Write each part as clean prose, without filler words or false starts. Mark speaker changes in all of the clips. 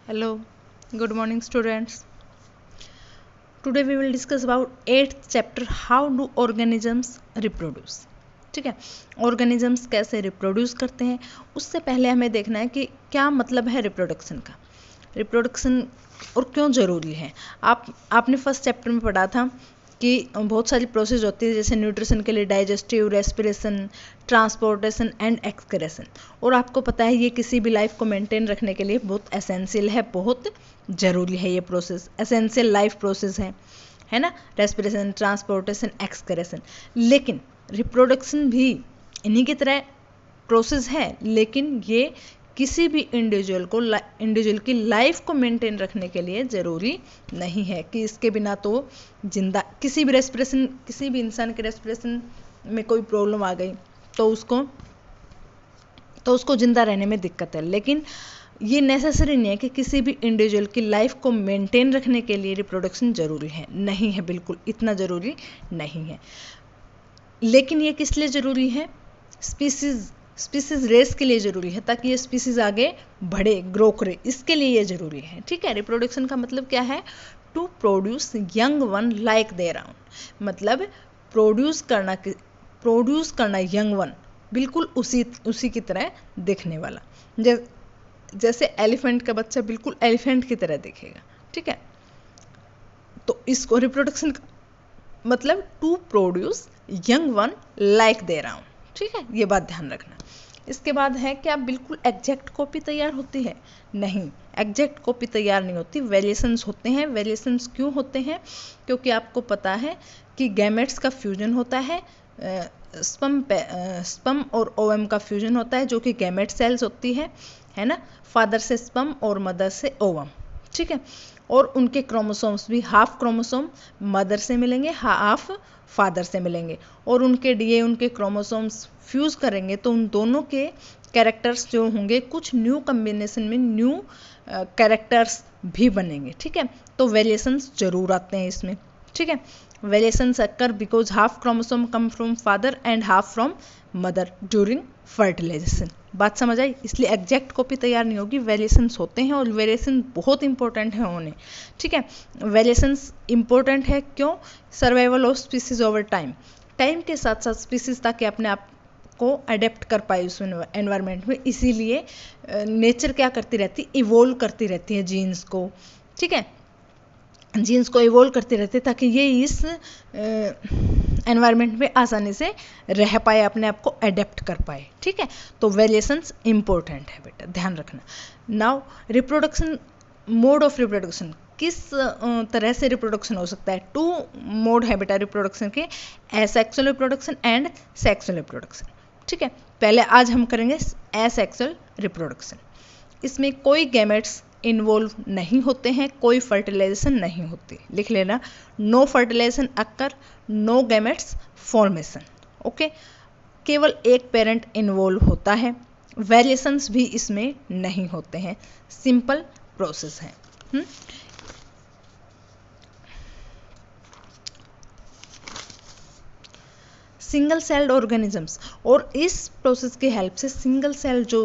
Speaker 1: Hello, good morning students. Today we will discuss about 8th chapter how do organisms reproduce. ठीक है, organisms कैसे reproduce करते हैं. उससे पहले हमें देखना है कि क्या मतलब है reproduction का, reproduction और क्यों ज़रूरी है. आपने फर्स्ट चैप्टर में पढ़ा था कि बहुत सारी प्रोसेस होती है, जैसे न्यूट्रिशन के लिए digestive, respiration, transportation and excretion. और आपको पता है ये किसी भी लाइफ को मेंटेन रखने के लिए बहुत एसेंशियल है, बहुत ज़रूरी है. ये प्रोसेस एसेंशियल लाइफ प्रोसेस है ना, रेस्पिरेशन, ट्रांसपोर्टेशन, एक्सक्रेशन. लेकिन रिप्रोडक्शन भी इन्हीं की तरह प्रोसेस है, लेकिन ये किसी भी इंडिविजुअल की लाइफ को मेंटेन रखने के लिए ज़रूरी नहीं है कि इसके बिना तो जिंदा किसी भी इंसान के रेस्पिरेशन में कोई प्रॉब्लम आ गई तो उसको जिंदा रहने में दिक्कत है. लेकिन ये नेसेसरी नहीं है कि किसी भी इंडिविजुअल की लाइफ को मेंटेन रखने के लिए रिप्रोडक्शन ज़रूरी है. नहीं है, बिल्कुल इतना ज़रूरी नहीं है. लेकिन ये किस लिए ज़रूरी है? स्पीसीज रेस के लिए ज़रूरी है, ताकि ये स्पीसीज आगे बढ़े, ग्रो करे, इसके लिए ये ज़रूरी है. ठीक है, रिप्रोडक्शन का मतलब क्या है? To produce young one like their own. मतलब प्रोड्यूस करना यंग वन, बिल्कुल उसी की तरह दिखने वाला. जैसे एलिफेंट का बच्चा बिल्कुल एलिफेंट की तरह दिखेगा. ठीक है, तो इसको रिप्रोडक्शन का मतलब to produce young one like their own. ठीक है, ये बात ध्यान रखना. इसके बाद है क्या बिल्कुल एग्जैक्ट कॉपी तैयार होती है? नहीं, एग्जैक्ट कॉपी तैयार नहीं होती. वेरिएशंस होते हैं. वेरिएशंस क्यों होते हैं? क्योंकि आपको पता है कि गैमेट्स का फ्यूजन होता है, स्पर्म और ओवम का फ्यूजन होता है, जो कि गैमेट सेल्स होती है ना, फादर से स्पर्म और मदर से ओवम. ठीक है, और उनके क्रोमोसोम्स भी हाफ क्रोमोसोम मदर से मिलेंगे, हाफ फादर से मिलेंगे, और उनके डीए, उनके क्रोमोसोम्स फ्यूज़ करेंगे तो उन दोनों के कैरेक्टर्स जो होंगे, कुछ न्यू कम्बिनेशन में न्यू कैरेक्टर्स भी बनेंगे. ठीक है, तो वेरिएशंस जरूर आते हैं इसमें. ठीक है, variations occur because half chromosome come from father and half from mother during fertilisation. बात समझ आई? इसलिए एग्जैक्ट कॉपी तैयार नहीं होगी, वेरिएशंस होते हैं, और वेरिएशन बहुत इंपॉर्टेंट है उन्हें. ठीक है, वेरिएशंस इंपॉर्टेंट है क्यों? Survival of species over time के साथ साथ स्पीसीज ताकि अपने आप को अडेप्ट कर पाए उस एनवायरनमेंट में. इसीलिए नेचर क्या करती रहती? इवोल्व करती रहती है जीन्स को. ठीक है, जीन्स को इवोल्व करती रहती है ताकि ये इस एनवायरनमेंट में आसानी से रह पाए, अपने आप को अडेप्ट कर पाए. ठीक है, तो वेरिएशंस इंपॉर्टेंट है बेटा, ध्यान रखना. Now reproduction, mode of reproduction, किस तरह से रिप्रोडक्शन हो सकता है? 2 मोड है बेटा रिप्रोडक्शन के, asexual reproduction and sexual reproduction. ठीक है, पहले आज हम करेंगे एसेक्सुअल रिप्रोडक्शन. इसमें कोई गैमेट्स इन्वॉल्व नहीं होते हैं, कोई फर्टिलाइजेशन नहीं होती. लिख लेना, no fertilisation occur, no gametes formation. Okay, केवल एक पेरेंट इन्वॉल्व होता है. वेरिएशंस भी इसमें नहीं होते हैं, सिंपल प्रोसेस है. सिंगल सेल्ड ऑर्गेनिजम्स, और इस प्रोसेस की हेल्प से सिंगल सेल जो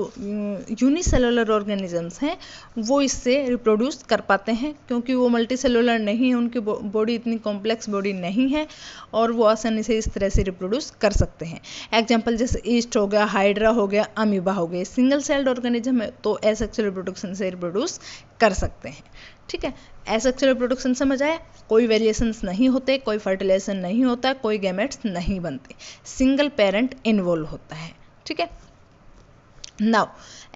Speaker 1: यूनिसेलुलर ऑर्गेनिजम्स हैं वो इससे रिप्रोड्यूस कर पाते हैं, क्योंकि वो मल्टी सेलुलर नहीं है, उनकी बॉडी इतनी कॉम्प्लेक्स बॉडी नहीं है, और वो आसानी से इस तरह से रिप्रोड्यूस कर सकते हैं. एग्जाम्पल जैसे ईस्ट हो गया, हाइड्रा हो गया, अमीबा हो गए. सिंगल सेल्ड ऑर्गेनिज्म है तो एसेक्सुअल रिप्रोडक्शन से रिप्रोड्यूस कर सकते हैं. ठीक है, एसेक्सुअल रिप्रोडक्शन समझ आया? कोई वेरिएशंस नहीं होते, कोई फर्टिलाइजेशन नहीं होता, कोई गैमेट्स नहीं बनते, सिंगल पेरेंट इन्वॉल्व होता है. ठीक है, नाउ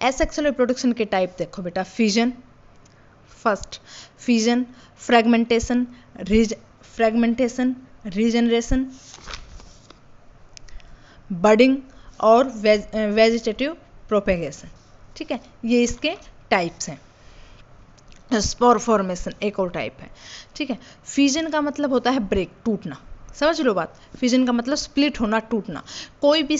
Speaker 1: एसेक्सुअल रिप्रोडक्शन के टाइप देखो बेटा. Fission, first fission, fragmentation, regeneration, budding और वेजिटेटिव प्रोपेगेशन. ठीक है, ये इसके टाइप्स हैं. स्पोर फॉर्मेशन एक और टाइप है. ठीक है, फिजन का मतलब होता है ब्रेक, टूटना. समझ लो बात, फिजन का मतलब स्प्लिट होना, टूटना. कोई भी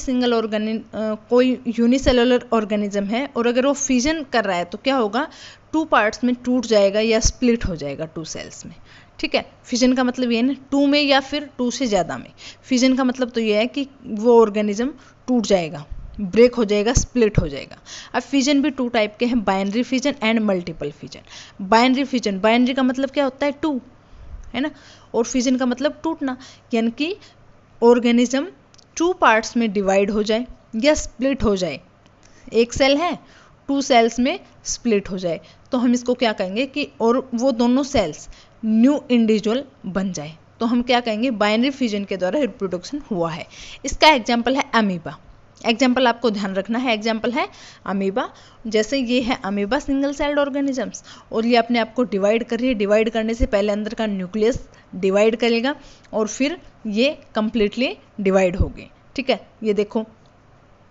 Speaker 1: कोई यूनिसेलुलर ऑर्गेनिज्म है, और अगर वो फिजन कर रहा है तो क्या होगा? 2 पार्ट्स में टूट जाएगा या स्प्लिट हो जाएगा 2 सेल्स में. ठीक है, फिजन का मतलब ये है ना, 2 में या फिर 2 से ज़्यादा में. फिजन का मतलब तो ये है कि वो ऑर्गेनिज्म टूट जाएगा, ब्रेक हो जाएगा, स्प्लिट हो जाएगा। अब फिजन भी 2 टाइप के हैं, binary fission and multiple fission. Binary fission, binary का मतलब क्या होता है, 2, है ना, और फिजन का मतलब टूटना, यानी कि ऑर्गेनिज्म 2 पार्ट्स में डिवाइड हो जाए या स्प्लिट हो जाए। एक सेल है, 2 सेल्स में स्प्लिट हो जाए, तो हम इसको क्या कहेंगे कि और वो दोनों सेल्स न्यू इंडिविजुअल बन जाए, तो हम क्या कहेंगे, बाइनरी फिजन के द्वारा रिप्रोडक्शन हुआ है। इसका एग्जाम्पल है अमीबा। एग्जाम्पल आपको ध्यान रखना है, एग्जाम्पल है अमीबा। जैसे ये है अमीबा, सिंगल सेल्ड ऑर्गेनिजम्स, और ये अपने आप को डिवाइड कर रही है। डिवाइड करने से पहले अंदर का न्यूक्लियस डिवाइड करेगा और फिर ये कंप्लीटली डिवाइड होगी। ठीक है, ये देखो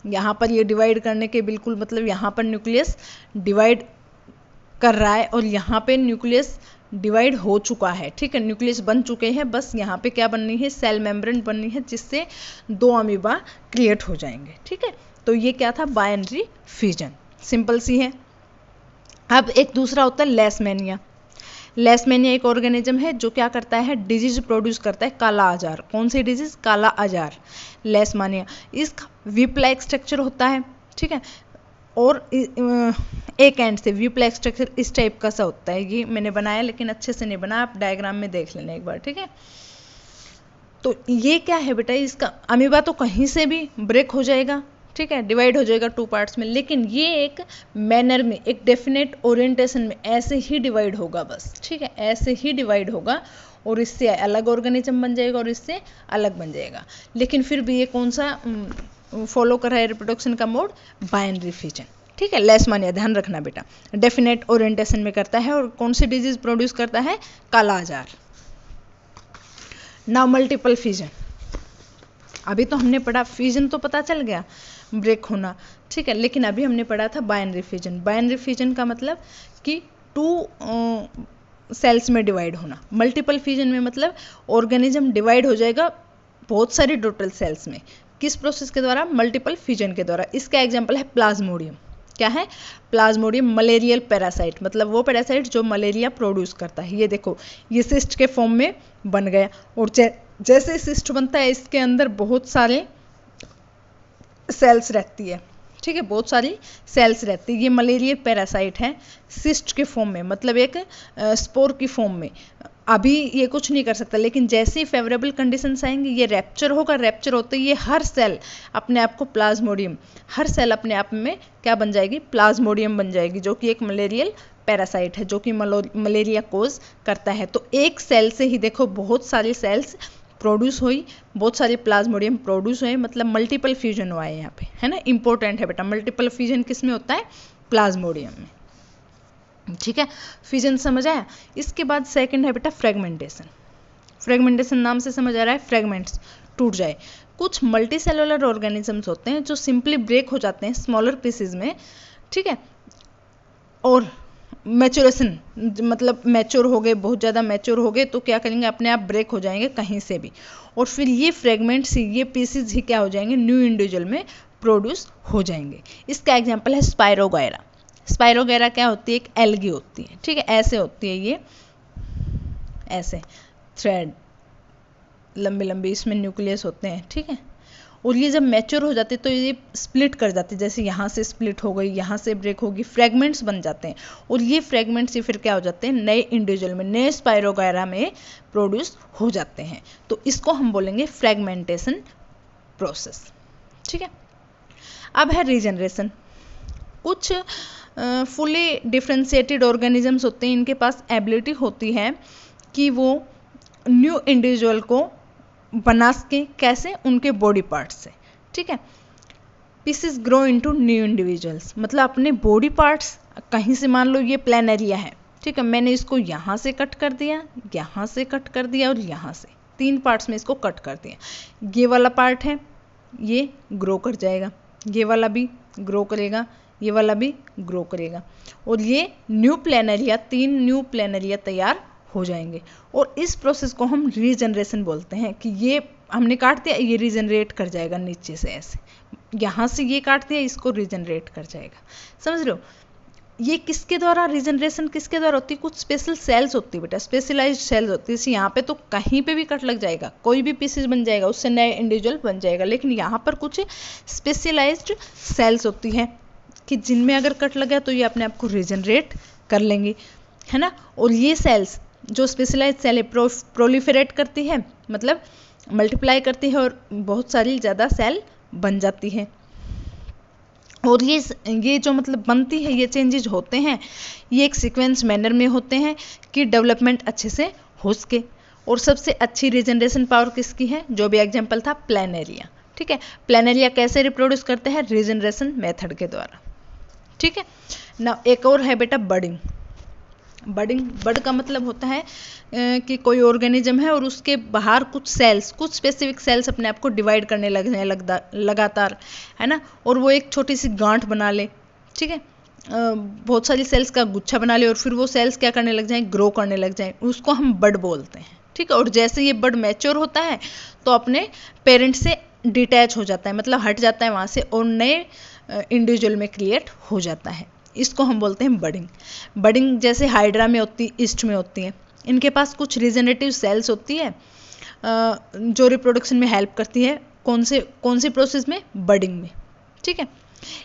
Speaker 1: यहाँ पर ये डिवाइड करने के बिल्कुल मतलब यहाँ पर न्यूक्लियस डिवाइड कर रहा है और यहाँ पे न्यूक्लियस डिवाइड हो चुका है। ठीक है, न्यूक्लियस बन चुके हैं, बस यहाँ पे क्या बननी है, सेल मेम्ब्रेन बननी है, जिससे 2 अमीबा क्रिएट हो जाएंगे। ठीक है, तो ये क्या था, बाइनरी फिजन, सिंपल सी है। अब एक दूसरा होता है लेशमैनिया। लेशमैनिया एक ऑर्गेनिज्म है जो क्या करता है, डिजीज प्रोड्यूस करता है, काला आजार। कौन सी डिजीज, काला आजार, लेशमैनिया। इसका विप लाइक स्ट्रक्चर होता है। ठीक है, और एक एंड से विप लाइक स्ट्रक्चर इस टाइप का सा होता है। ये मैंने बनाया लेकिन अच्छे से नहीं बनाया, आप डायग्राम में देख लेना एक बार। ठीक है, तो ये क्या है बेटा, इसका अमीबा तो कहीं से भी ब्रेक हो जाएगा, ठीक है, डिवाइड हो जाएगा 2 पार्ट्स में, लेकिन ये एक मैनर में, एक डेफिनेट ओरिएंटेशन में ऐसे ही डिवाइड होगा बस। ठीक है, ऐसे ही डिवाइड होगा और इससे अलग ऑर्गेनिज्म बन जाएगा और इससे अलग बन जाएगा। लेकिन फिर भी ये कौन सा फॉलो कर रहा है रिप्रोडक्शन का मोड, बाइनरी फिजन। ठीक है, लेशमैनिया ध्यान रखना बेटा, डेफिनेट ओरिएंटेशन में करता है और कौन सी डिजीज प्रोड्यूस करता है, काला आजार। Now multiple fission. अभी तो हमने पढ़ा फिजन, तो पता चल गया ब्रेक होना, ठीक है, लेकिन अभी हमने पढ़ा था बाइनरी फिजन। बाइनरी फिजन का मतलब कि 2 सेल्स में डिवाइड होना। मल्टीपल फिजन में मतलब ऑर्गेनिज्म डिवाइड हो जाएगा बहुत सारी टोटल सेल्स में। किस प्रोसेस के द्वारा, मल्टीपल फिजन के द्वारा। इसका एग्जाम्पल है प्लाज्मोडियम। क्या है, प्लाज्मोडियम मलेरियल पैरासाइट, मतलब वो पैरासाइट जो मलेरिया प्रोड्यूस करता है। ये देखो, ये सिस्ट के फॉर्म में बन गया और जैसे सिस्ट बनता है इसके अंदर बहुत सारे सेल्स रहती है। ठीक है, बहुत सारी सेल्स रहती है। ये मलेरिया पैरासाइट है, सिस्ट के फॉर्म में, मतलब एक स्पोर की फॉर्म में। अभी ये कुछ नहीं कर सकता, लेकिन जैसे ही फेवरेबल कंडीशंस आएंगे ये रैप्चर होगा। रैप्चर होते ही ये हर सेल अपने आप को प्लाज्मोडियम, हर सेल अपने आप में क्या बन जाएगी, प्लाज्मोडियम बन जाएगी, जो कि एक मलेरियल पैरासाइट है, जो कि मलेरिया कोज करता है। तो एक सेल से ही देखो बहुत सारी सेल्स प्रोड्यूस हुई, बहुत सारे प्लाज्मोडियम प्रोड्यूस हुए, मतलब मल्टीपल फ्यूजन हुआ है यहाँ पे, है ना। इंपॉर्टेंट है बेटा, मल्टीपल फ्यूजन किस में होता है, प्लाज्मोडियम में। ठीक है, फ्यूजन समझ आया। इसके बाद सेकंड है बेटा फ्रेगमेंटेशन। फ्रेगमेंटेशन नाम से समझ आ रहा है, फ्रेगमेंट्स, टूट जाए। कुछ मल्टी सेलुलर ऑर्गेनिजम्स होते हैं जो सिंपली ब्रेक हो जाते हैं स्मॉलर पीसेज में। ठीक है, और मैच्योरेशन मतलब मैच्योर हो गए, बहुत ज़्यादा मैच्योर हो गए तो क्या करेंगे, अपने आप ब्रेक हो जाएंगे कहीं से भी, और फिर ये फ्रेगमेंट्स ही, ये पीसेज ही क्या हो जाएंगे, न्यू इंडिविजुअल में प्रोड्यूस हो जाएंगे। इसका एग्जांपल है स्पाइरोगायरा। स्पाइरोगायरा क्या होती है, एक एल्गी होती है। ठीक है, ऐसे होती है ये, ऐसे थ्रेड लंबी लंबी, इसमें न्यूक्लियस होते हैं। ठीक है, और ये जब मैच्योर हो जाते हैं तो ये स्प्लिट कर जाते हैं, जैसे यहाँ से स्प्लिट हो गई, यहाँ से ब्रेक होगी, फ्रेगमेंट्स बन जाते हैं, और ये फ्रेगमेंट्स ही फिर क्या हो जाते हैं, नए इंडिविजुअल में, नए स्पाइरोगायरा में प्रोड्यूस हो जाते हैं। तो इसको हम बोलेंगे फ्रेगमेंटेशन प्रोसेस। ठीक है, अब है रीजनरेशन। कुछ फुली डिफ्रेंशिएटेड ऑर्गेनिजम्स होते हैं, इनके पास एबिलिटी होती है कि वो न्यू इंडिविजुअल को बना सके, कैसे, उनके बॉडी पार्ट्स से। ठीक है, pieces grow into new individuals, मतलब अपने बॉडी पार्ट्स, कहीं से मान लो ये प्लेनेरिया है, ठीक है, मैंने इसको यहाँ से कट कर दिया, यहाँ से कट कर दिया और यहाँ से, 3 पार्ट्स में इसको कट कर दिया। ये वाला पार्ट है, ये ग्रो कर जाएगा, ये वाला भी ग्रो करेगा, ये वाला भी ग्रो करेगा, और ये न्यू प्लेनेरिया, 3 न्यू प्लेनेरिया तैयार हो जाएंगे। और इस प्रोसेस को हम रीजनरेशन बोलते हैं, कि ये हमने काट दिया, ये रीजनरेट कर जाएगा नीचे से, ऐसे यहाँ से ये काट दिया, इसको रीजनरेट कर जाएगा। समझ रहे हो, ये किसके द्वारा, रीजनरेशन किसके द्वारा होती है, कुछ स्पेशल सेल्स होती है बेटा, स्पेशलाइज्ड सेल्स होती है। जैसे यहाँ पे तो कहीं पे भी कट लग जाएगा, कोई भी पीसेज बन जाएगा, उससे नया इंडिविजुअल बन जाएगा, लेकिन यहाँ पर कुछ स्पेशलाइज्ड सेल्स होती है कि जिनमें अगर कट लगा तो ये अपने आप को रीजनरेट कर लेंगी, है ना। और ये सेल्स जो स्पेशलाइज्ड सेल है प्रोलिफरेट करती है, मतलब मल्टीप्लाई करती है और बहुत सारी ज़्यादा सेल बन जाती है। और ये जो मतलब बनती है, ये चेंजेज होते हैं, ये एक सीक्वेंस मैनर में होते हैं कि डेवलपमेंट अच्छे से हो सके। और सबसे अच्छी रीजनरेशन पावर किसकी है, जो भी एग्जांपल था प्लेनेरिया, ठीक है। प्लेनेरिया कैसे रिप्रोड्यूस करते हैं, रीजनरेशन मेथड के द्वारा, ठीक है ना। एक और है बेटा बडिंग। बड का मतलब होता है कि कोई ऑर्गेनिज्म है और उसके बाहर कुछ सेल्स, कुछ स्पेसिफिक सेल्स अपने आप को डिवाइड करने लग जाए लगातार, है ना, और वो एक छोटी सी गांठ बना ले, ठीक है, बहुत सारी सेल्स का गुच्छा बना ले और फिर वो सेल्स क्या करने लग जाएं, ग्रो करने लग जाएं, उसको हम बड बोलते हैं, ठीक है। और जैसे ये बड मैच्योर होता है तो अपने पेरेंट से डिटैच हो जाता है, मतलब हट जाता है वहाँ से और नए इंडिविजुअल में क्रिएट हो जाता है, इसको हम बोलते हैं बडिंग। बडिंग जैसे हाइड्रा में होती है, ईस्ट में होती है, इनके पास कुछ रीजनरेटिव सेल्स होती है जो रिप्रोडक्शन में हेल्प करती है, कौन सी प्रोसेस में, बडिंग में, ठीक है।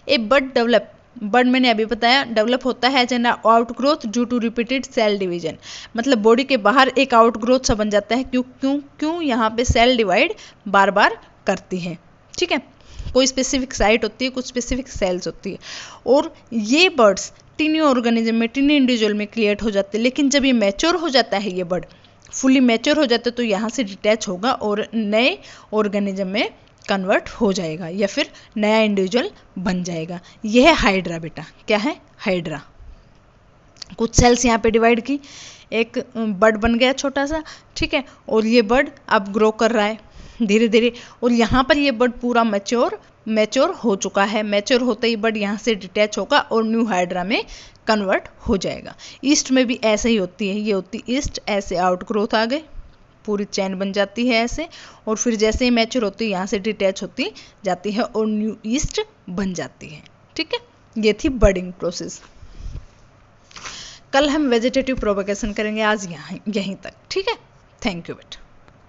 Speaker 1: ए बड मैंने अभी बताया डेवलप होता है as an outgrowth due to repeated cell division, मतलब बॉडी के बाहर एक आउटग्रोथ सा बन जाता है, क्यों यहाँ पे सेल डिवाइड बार बार करती है, ठीक है। कोई स्पेसिफिक साइट होती है, कुछ स्पेसिफिक सेल्स होती है, और ये बर्ड्स टीनी ऑर्गेनिज्म में, टीनी इंडिविजुअल में क्रिएट हो जाते हैं। लेकिन जब ये मैच्योर हो जाता है, ये बर्ड फुली मैच्योर हो जाता है, तो यहाँ से डिटैच होगा और नए ऑर्गेनिज्म में कन्वर्ट हो जाएगा या फिर नया इंडिविजुअल बन जाएगा। यह है हाइड्रा बेटा, क्या है, हाइड्रा। कुछ सेल्स यहाँ पे डिवाइड की, एक बर्ड बन गया छोटा सा, ठीक है, और ये बर्ड अब ग्रो कर रहा है धीरे धीरे, और यहाँ पर ये बर्ड पूरा मैच्योर हो चुका है। मैच्योर होते ही बर्ड यहाँ से डिटैच होगा और न्यू हाइड्रा में कन्वर्ट हो जाएगा। ईस्ट में भी ऐसे ही होती है, ये होती ईस्ट, ऐसे आउट ग्रोथ आ गए, पूरी चैन बन जाती है ऐसे, और फिर जैसे ही मैच्योर होती है यहाँ से डिटैच होती जाती है और न्यू ईस्ट बन जाती है, ठीक है। ये थी बडिंग प्रोसेस। कल हम वेजिटेटिव प्रोपगेशन करेंगे, आज यहीं तक, ठीक है। थैंक यू बेटा।